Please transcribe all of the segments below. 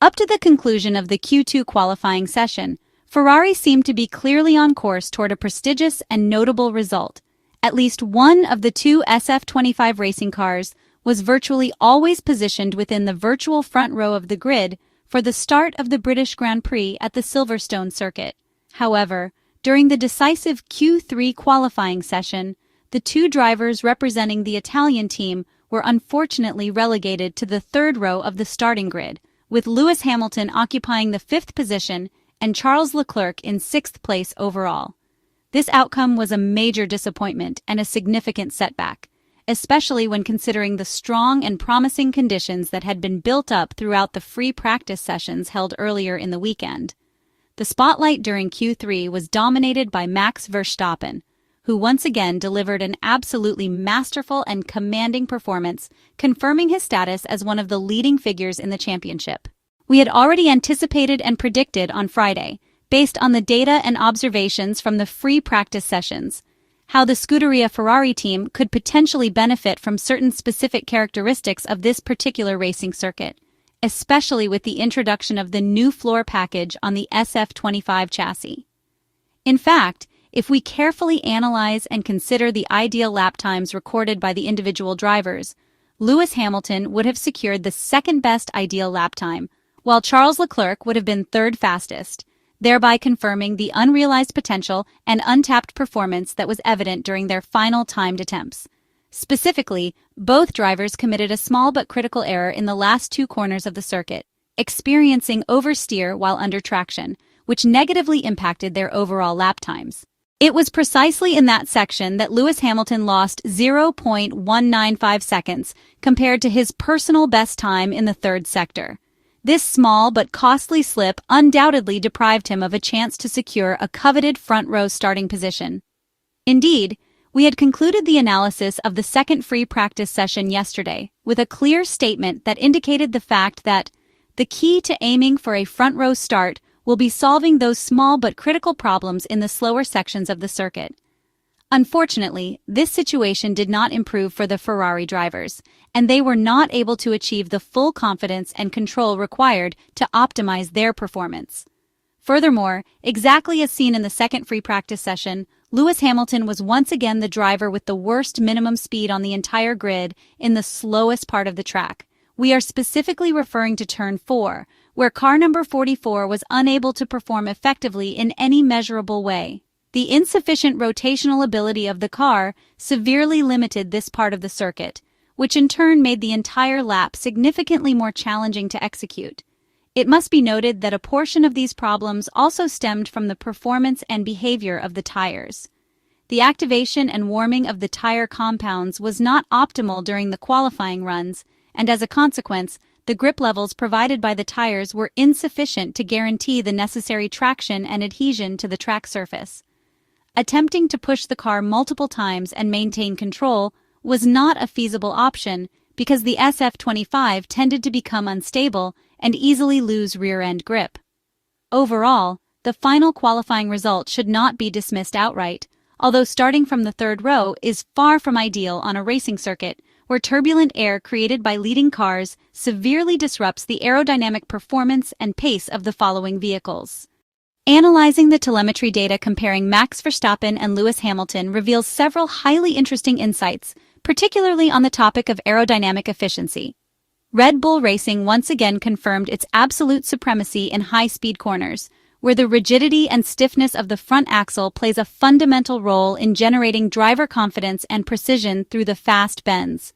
Up to the conclusion of the Q2 qualifying session, Ferrari seemed to be clearly on course toward a prestigious and notable result. At least one of the two SF25 racing cars was virtually always positioned within the virtual front row of the grid for the start of the British GRand Prix at the Silverstone circuit. However, during the decisive Q3 qualifying session, the two drivers representing the Italian team were unfortunately relegated to the third row of the starting grid, with Lewis Hamilton occupying the fifth position and Charles Leclerc in sixth place overall. This outcome was a major disappointment and a significant setback, especially when considering the strong and promising conditions that had been built up throughout the free practice sessions held earlier in the weekend. The spotlight during Q3 was dominated by Max Verstappen, who once again delivered an absolutely masterful and commanding performance, confirming his status as one of the leading figures in the championship. We had already anticipated and predicted on Friday, based on the data and observations from the free practice sessions, how the Scuderia Ferrari team could potentially benefit from certain specific characteristics of this particular racing circuit, especially with the introduction of the new floor package on the SF25 chassis. In fact, if we carefully analyze and consider the ideal lap times recorded by the individual drivers, Lewis Hamilton would have secured the second-best ideal lap time, while Charles Leclerc would have been third fastest, thereby confirming the unrealized potential and untapped performance that was evident during their final timed attempts. Specifically, both drivers committed a small but critical error in the last two corners of the circuit, experiencing oversteer while under traction, which negatively impacted their overall lap times. It was precisely in that section that Lewis Hamilton lost 0.195 seconds compared to his personal best time in the third sector. This small but costly slip undoubtedly deprived him of a chance to secure a coveted front row starting position. Indeed, we had concluded the analysis of the second free practice session yesterday with a clear statement that indicated the fact that the key to aiming for a front row start will be solving those small but critical problems in the slower sections of the circuit. Unfortunately, this situation did not improve for the Ferrari drivers, and they were not able to achieve the full confidence and control required to optimize their performance. Furthermore, exactly as seen in the second free practice session, Lewis Hamilton was once again the driver with the worst minimum speed on the entire grid in the slowest part of the track. We are specifically referring to turn 4, where car number 44 was unable to perform effectively in any measurable way. The insufficient rotational ability of the car severely limited this part of the circuit, which in turn made the entire lap significantly more challenging to execute. It must be noted that a portion of these problems also stemmed from the performance and behavior of the tires. The activation and warming of the tire compounds was not optimal during the qualifying runs, and as a consequence, the grip levels provided by the tires were insufficient to guarantee the necessary traction and adhesion to the track surface. Attempting to push the car multiple times and maintain control was not a feasible option because the SF25 tended to become unstable and easily lose rear-end grip. Overall, the final qualifying result should not be dismissed outright, although starting from the third row is far from ideal on a racing circuit where turbulent air created by leading cars severely disrupts the aerodynamic performance and pace of the following vehicles. Analyzing the telemetry data comparing Max Verstappen and Lewis Hamilton reveals several highly interesting insights, particularly on the topic of aerodynamic efficiency. Red Bull Racing once again confirmed its absolute supremacy in high-speed corners, where the rigidity and stiffness of the front axle plays a fundamental role in generating driver confidence and precision through the fast bends.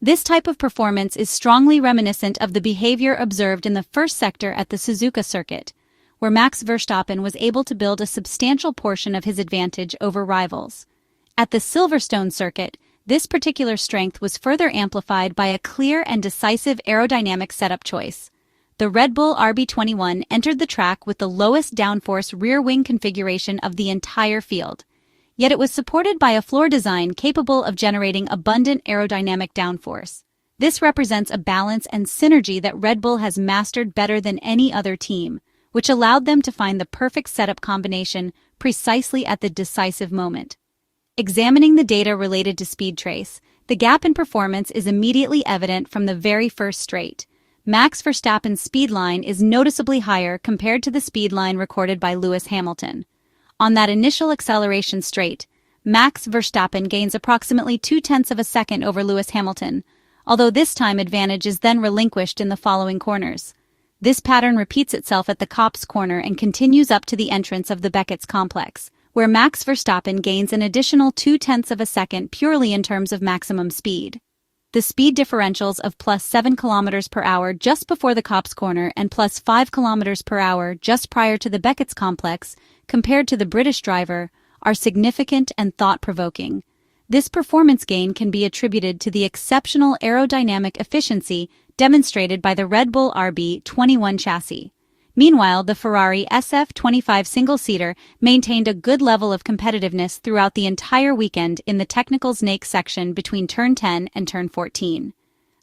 This type of performance is strongly reminiscent of the behavior observed in the first sector at the Suzuka circuit, where Max Verstappen was able to build a substantial portion of his advantage over rivals. At the Silverstone circuit, this particular strength was further amplified by a clear and decisive aerodynamic setup choice. The Red Bull RB21 entered the track with the lowest downforce rear wing configuration of the entire field, yet it was supported by a floor design capable of generating abundant aerodynamic downforce. This represents a balance and synergy that Red Bull has mastered better than any other team, which allowed them to find the perfect setup combination precisely at the decisive moment. Examining the data related to speed trace, the gap in performance is immediately evident from the very first straight. Max Verstappen's speed line is noticeably higher compared to the speed line recorded by Lewis Hamilton. On that initial acceleration straight, Max Verstappen gains approximately 0.2 of a second over Lewis Hamilton, although this time advantage is then relinquished in the following corners. This pattern repeats itself at the Copse corner and continues up to the entrance of the Beckett's complex, where Max Verstappen gains an additional 0.2 of a second purely in terms of maximum speed. The speed differentials of plus 7 km per hour just before the Copse corner and plus 5 km per hour just prior to the Beckett's complex, compared to the British driver, are significant and thought-provoking. This performance gain can be attributed to the exceptional aerodynamic efficiency demonstrated by the Red Bull RB21 chassis. Meanwhile, the Ferrari SF25 single-seater maintained a good level of competitiveness throughout the entire weekend in the technical snake section between Turn 10 and Turn 14.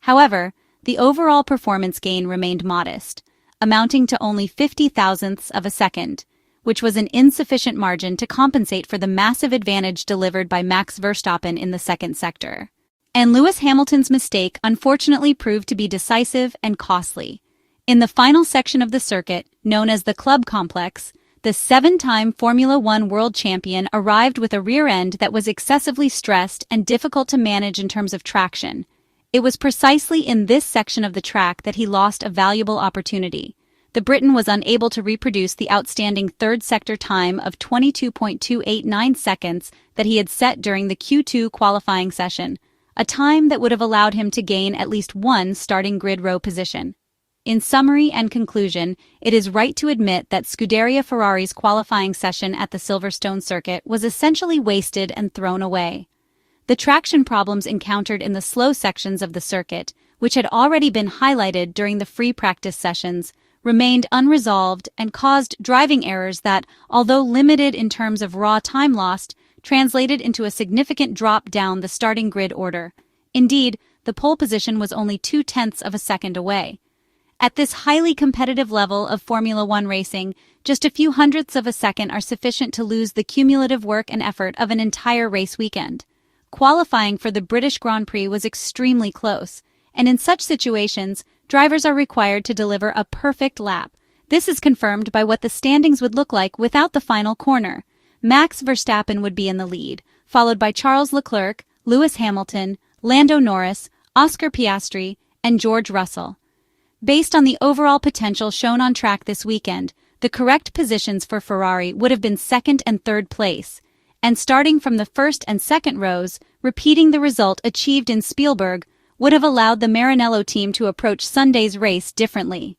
However, the overall performance gain remained modest, amounting to only 50 thousandths of a second, which was an insufficient margin to compensate for the massive advantage delivered by Max Verstappen in the second sector. And Lewis Hamilton's mistake unfortunately proved to be decisive and costly. In the final section of the circuit, known as the Club Complex, the 7-time Formula One world champion arrived with a rear end that was excessively stressed and difficult to manage in terms of traction. It was precisely in this section of the track that he lost a valuable opportunity. The Briton was unable to reproduce the outstanding third sector time of 22.289 seconds that he had set during the Q2 qualifying session, a time that would have allowed him to gain at least one starting grid row position. In summary and conclusion, it is right to admit that Scuderia Ferrari's qualifying session at the Silverstone circuit was essentially wasted and thrown away. The traction problems encountered in the slow sections of the circuit, which had already been highlighted during the free practice sessions, remained unresolved and caused driving errors that, although limited in terms of raw time lost, translated into a significant drop down the starting grid order. Indeed, the pole position was only 0.2 of a second away. At this highly competitive level of Formula One racing, just a few hundredths of a second are sufficient to lose the cumulative work and effort of an entire race weekend. Qualifying for the British Grand Prix was extremely close, and in such situations, drivers are required to deliver a perfect lap. This is confirmed by what the standings would look like without the final corner. Max Verstappen would be in the lead, followed by Charles Leclerc, Lewis Hamilton, Lando Norris, Oscar Piastri, and George Russell. Based on the overall potential shown on track this weekend, the correct positions for Ferrari would have been second and third place, and starting from the first and second rows, repeating the result achieved in Spielberg would have allowed the Maranello team to approach Sunday's race differently.